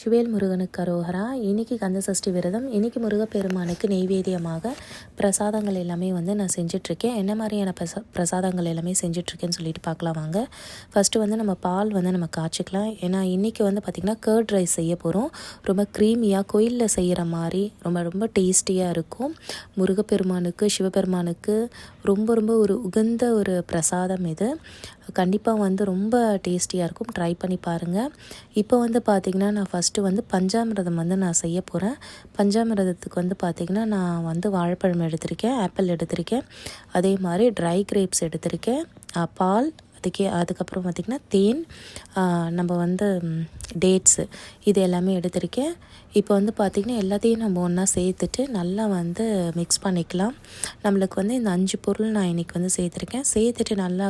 சிவேல் முருகனுக்கு அரோகரா. இன்றைக்கி கந்த சஷ்டி விரதம். இன்றைக்கி முருகப்பெருமானுக்கு நெய்வேத்தியமாக பிரசாதங்கள் எல்லாமே நான் செஞ்சிட்ருக்கேன். என்ன மாதிரியான பிரசாதங்கள் எல்லாமே செஞ்சிட்ருக்கேன்னு சொல்லிட்டு பார்க்கலாம் வாங்க. ஃபஸ்ட்டு நம்ம பால் நம்ம காய்ச்சிக்கலாம். ஏன்னா இன்றைக்கி பார்த்திங்கன்னா கர்ட் ரைஸ் செய்ய போகிறோம். ரொம்ப க்ரீமியாக கோயிலில் செய்கிற மாதிரி ரொம்ப ரொம்ப டேஸ்டியாக இருக்கும். முருகப்பெருமானுக்கு சிவபெருமானுக்கு ரொம்ப ரொம்ப ஒரு உகந்த ஒரு பிரசாதம் இது. கண்டிப்பாக ரொம்ப டேஸ்டியாக இருக்கும். ட்ரை பண்ணி பாருங்கள். இப்போ பார்த்திங்கன்னா நான் ஃபஸ்ட்டு பஞ்சாமிரதம் நான் செய்ய போகிறேன். பஞ்சாமிரதத்துக்கு பார்த்திங்கன்னா நான் வாழைப்பழம் எடுத்திருக்கேன், ஆப்பிள் எடுத்திருக்கேன், அதே மாதிரி ட்ரை கிரேப்ஸ் எடுத்திருக்கேன், பால், அதுக்கப்புறம் பார்த்திங்கன்னா தேன், நம்ம டேட்ஸு, இது எல்லாமே எடுத்திருக்கேன். இப்போ பார்த்திங்கன்னா எல்லாத்தையும் நம்ம ஒன்றா சேர்த்துட்டு நல்லா மிக்ஸ் பண்ணிக்கலாம். நம்மளுக்கு இந்த 5 பொருள் நான் இன்றைக்கி சேர்த்துருக்கேன். சேர்த்துட்டு நல்லா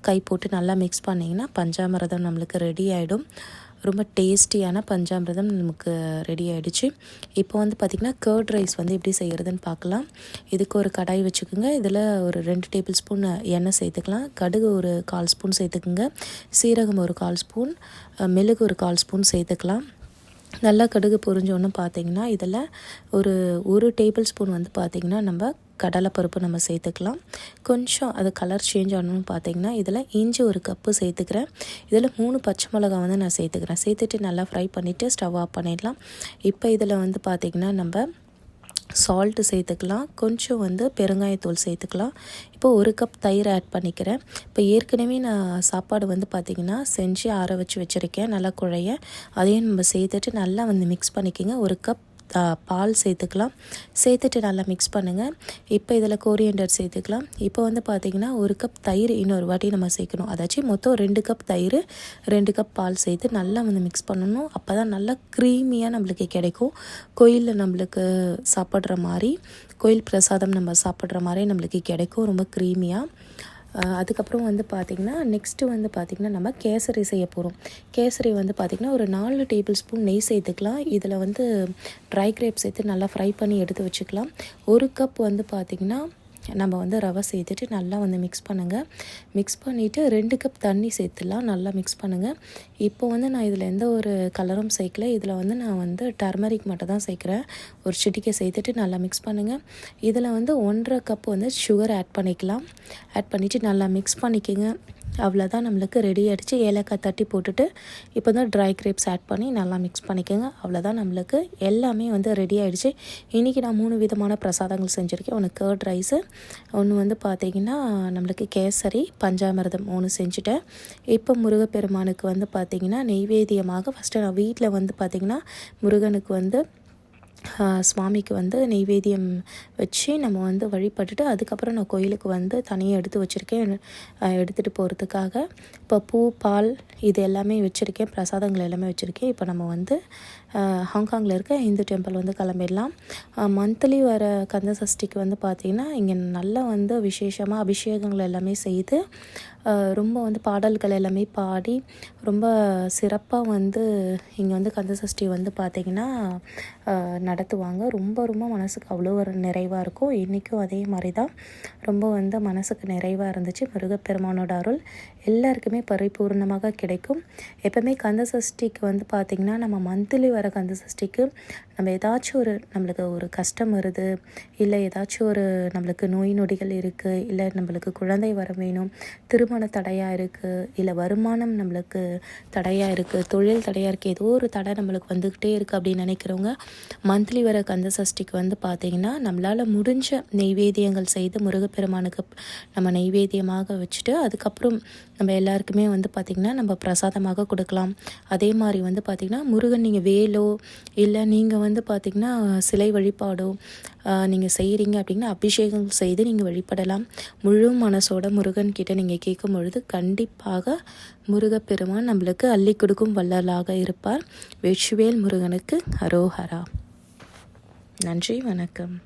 கை போட்டு நல்லா மிக்ஸ் பண்ணிங்கன்னா பஞ்சாமிரதம் நம்மளுக்கு ரெடி ஆகிடும். ரொம்ப டேஸ்டியான பஞ்சாமிரதம் நமக்கு ரெடி ஆகிடுச்சு. இப்போ பார்த்திங்கன்னா கர்ட் ரைஸ் எப்படி செய்கிறதுன்னு பார்க்கலாம். இதுக்கு ஒரு கடாய் வச்சுக்கோங்க. இதில் ஒரு 2 டேபிள் ஸ்பூன் எண்ணெய் சேர்த்துக்கலாம். கடுகு ஒரு 1/4 ஸ்பூன் சேர்த்துக்குங்க. சீரகம் ஒரு 1/4 ஸ்பூன், மிளகு ஒரு 1/4 ஸ்பூன் சேர்த்துக்கலாம். நல்லா கடுகு பொரிஞ்சோன்னு பார்த்திங்கன்னா இதில் ஒரு டேபிள் ஸ்பூன் பார்த்திங்கன்னா நம்ம கடலைப்பருப்பு நம்ம சேர்த்துக்கலாம். கொஞ்சம் அது கலர் சேஞ்ச் ஆகணும்னு பார்த்திங்கன்னா இதில் இஞ்சி ஒரு கப்பு சேர்த்துக்கிறேன். இதில் 3 பச்சை மிளகா நான் சேர்த்துக்கிறேன். சேர்த்துட்டு நல்லா ஃப்ரை பண்ணிவிட்டு ஸ்டவ் ஆஃப் பண்ணிடலாம். இப்போ இதில் பார்த்திங்கன்னா நம்ம சால்ட்டு சேர்த்துக்கலாம். கொஞ்சம் பெருங்காயத்தூள் சேர்த்துக்கலாம். இப்போ 1 கப் தயிர் ஆட் பண்ணிக்கிறேன். இப்போ ஏற்கனவே நான் சாப்பாடு பார்த்திங்கன்னா செஞ்சு ஆற வச்சுருக்கேன் நல்லா குழைய. அதையும் நம்ம சேர்த்துட்டு நல்லா மிக்ஸ் பண்ணிக்கோங்க. 1 கப் பால் சேர்த்துக்கலாம். சேர்த்துட்டு நல்லா மிக்ஸ் பண்ணுங்கள். இப்போ இதில் கோரியண்டர் சேர்த்துக்கலாம். இப்போ பார்த்திங்கன்னா 1 கப் தயிர் இன்னொரு வாட்டி நம்ம சேர்க்கணும். அதாச்சும் மொத்தம் 2 கப் தயிர், 2 கப் பால் சேர்த்து நல்லா மிக்ஸ் பண்ணணும். அப்போ தான் நல்லா க்ரீமியாக நம்மளுக்கு கிடைக்கும். கோயிலில் நம்மளுக்கு சாப்பிட்ற மாதிரி, கோயில் பிரசாதம் நம்ம சாப்பிட்ற மாதிரி நம்மளுக்கு கிடைக்கும் ரொம்ப க்ரீமியாக. அதுக்கப்புறம் பார்த்திங்கன்னா நெக்ஸ்ட்டு பார்த்திங்கன்னா நம்ம கேசரி செய்ய போகிறோம். கேசரி பார்த்திங்கன்னா ஒரு 4 டேபிள் ஸ்பூன் நெய் சேர்த்துக்கலாம். இதில் ட்ரை கிரேப்ஸ் சேர்த்து நல்லா ஃப்ரை பண்ணி எடுத்து வச்சுக்கலாம். 1 கப் பார்த்திங்கன்னா நம்ம ரவை சேர்த்துட்டு நல்லா மிக்ஸ் பண்ணுங்கள். மிக்ஸ் பண்ணிவிட்டு 2 கப் தண்ணி சேர்த்துலாம் நல்லா மிக்ஸ் பண்ணுங்கள். இப்போ நான் இதில் எந்த ஒரு கலரும் சேர்க்கல. இதில் நான் டர்மரிக் மட்டும் தான் சேர்க்குறேன். ஒரு சிட்டிக்கை சேர்த்துட்டு நல்லா மிக்ஸ் பண்ணுங்கள். இதில் 1.5 கப் சுகர் ஆட் பண்ணிக்கலாம். ஆட் பண்ணிவிட்டு நல்லா மிக்ஸ் பண்ணிக்கோங்க. அவ்வளோதான், நம்மளுக்கு ரெடி ஆகிடுச்சு. ஏலக்காய் தட்டி போட்டுட்டு இப்போ ட்ரை கிரேப்ஸ் ஆட் பண்ணி நல்லா மிக்ஸ் பண்ணிக்கோங்க. அவ்வளோதான், நம்மளுக்கு எல்லாமே ரெடி ஆகிடுச்சு. இன்றைக்கி நான் 3 விதமான பிரசாதங்கள் செஞ்சுருக்கேன். ஒன்று கர்ட் ரைஸு, ஒன்று பார்த்திங்கன்னா நம்மளுக்கு கேசரி, பஞ்சாமிரதம் 3 செஞ்சுட்டேன். இப்போ முருகப்பெருமானுக்கு பார்த்திங்கன்னா நெய்வேத்தியமாக ஃபஸ்ட்டு நான் வீட்டில் பார்த்திங்கன்னா முருகனுக்கு சுவாமிக்கு நெய்வேத்தியம் வச்சு நம்ம வழிபட்டுட்டு அதுக்கப்புறம் நான் கோயிலுக்கு தனியாக எடுத்து வச்சுருக்கேன் எடுத்துகிட்டு போகிறதுக்காக. இப்போ பூ, பால் இது எல்லாமே வச்சுருக்கேன். பிரசாதங்கள் எல்லாமே வச்சுருக்கேன். இப்போ நம்ம ஹாங்காங்கில் இருக்க இந்து டெம்பிள் கிளம்பிடலாம். மந்த்லி வர கந்த சஷ்டிக்கு பார்த்திங்கன்னா இங்கே நல்லா விசேஷமாக அபிஷேகங்கள் எல்லாமே செய்து ரொம்ப பாடல்கள் எல்லாமே பாடி ரொம்ப சிறப்பாக இங்கே கந்த சஷ்டி பார்த்திங்கன்னா நடத்துவாங்க. ரொம்ப ரொம்ப மனசுக்கு அவ்வளோ ஒரு நிறைவாக இருக்கும். இன்றைக்கும் அதே மாதிரி தான் ரொம்ப மனசுக்கு நிறைவாக இருந்துச்சு. முருகப்பெருமானோட அருள் எல்லாருக்குமே பரிபூர்ணமாக கிடைக்கும். எப்போவுமே கந்த சஷ்டிக்கு பார்த்திங்கன்னா நம்ம மந்த்லி வர கந்த சஷ்டிக்கு நம்ம ஏதாச்சும் நம்மளுக்கு ஒரு கஷ்டம் வருது, இல்லை ஏதாச்சும் நம்மளுக்கு நோய் நொடிகள் இருக்குது, இல்லை நம்மளுக்கு குழந்தை வர வேணும், திருமண தடையாக இருக்குது, இல்லை வருமானம் நம்மளுக்கு தடையாக இருக்குது, தொழில் தடையாக இருக்குது, ஏதோ ஒரு தடை நம்மளுக்கு வந்துக்கிட்டே இருக்குது அப்படின்னு நினைக்கிறவங்க மந்த்லி வர கந்த சஷ்டிக்கு பார்த்திங்கன்னா நம்மளால் முடிஞ்ச நெய்வேத்தியங்கள் செய்து முருகப்பெருமானுக்கு நம்ம நெய்வேத்தியமாக வச்சுட்டு அதுக்கப்புறம் நம்ம எல்லாருக்குமே பார்த்திங்கன்னா நம்ம பிரசாதமாக கொடுக்கலாம். அதே மாதிரி பார்த்திங்கன்னா முருகன் நீங்கள் வேலோ இல்லை நீங்கள் பார்த்திங்கன்னா சிலை வழிபாடோ நீங்கள் செய்கிறீங்க அப்படின்னா அபிஷேகங்கள் செய்து நீங்கள் வழிபடலாம். முழு மனசோட முருகன் கிட்ட நீங்கள் கேட்கும் பொழுது கண்டிப்பாக முருகப்பெருமான் நம்மளுக்கு அள்ளி கொடுக்கும் வள்ளலாக இருப்பார். வெற்றிவேல் முருகனுக்கு அரோஹரா. நன்றி, வணக்கம்.